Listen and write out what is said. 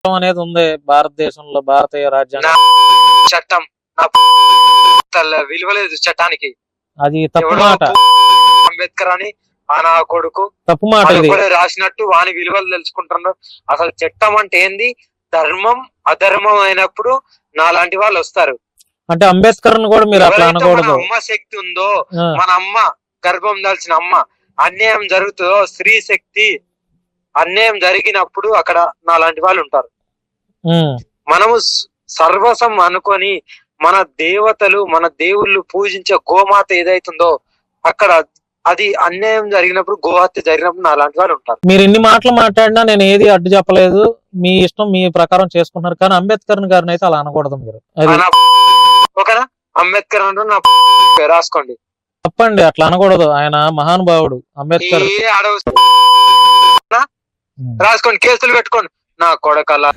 అనేది ఉంది భారతదేశంలో, భారతీయ రాజ్యాంగం. చట్టం విలువ లేదు చట్టానికి. అది తప్పు మాట. అంబేద్కర్ అని నా కొడుకు తప్పు మాట రాసినట్టు వాని విలువలు తెలుసుకుంటున్నారు. అసలు చట్టం అంటే ఏంది, ధర్మం అధర్మం అయినప్పుడు నాలాంటి వాళ్ళు వస్తారు. అంటే అంబేద్కర్ కూడా మీరు అట్లా అనకూడదు. అమ్మ శక్తి ఉందో, మన అమ్మ గర్భం దాల్చిన అమ్మ అన్యాయం జరుగుతుందో, స్త్రీ శక్తి అన్యాయం జరిగినప్పుడు అక్కడ నాలాంటి వాళ్ళు ఉంటారు. మనము సర్వసం అనుకొని మన దేవతలు మన దేవుళ్ళు పూజించే గోమాత ఏదైతుందో అక్కడ అది అన్యాయం జరిగినప్పుడు, గోహత్య జరిగినప్పుడు నాలాంటి వాళ్ళు ఉంటారు. మీరు ఎన్ని మాటలు మాట్లాడినా నేను ఏది అడ్డు చెప్పలేదు, మీ ఇష్టం మీ ప్రకారం చేసుకుంటున్నారు. కానీ అంబేద్కర్ గారిని అయితే అలా అనకూడదు మీరు. ఓకేనా? అంబేద్కర్ అంటే నా రాసుకోండి. తప్పండి, అట్లా అనకూడదు. ఆయన మహానుభావుడు అంబేద్కర్. రాసుకోండి, కేసులు పెట్టుకోండి నా కొడకల్లా.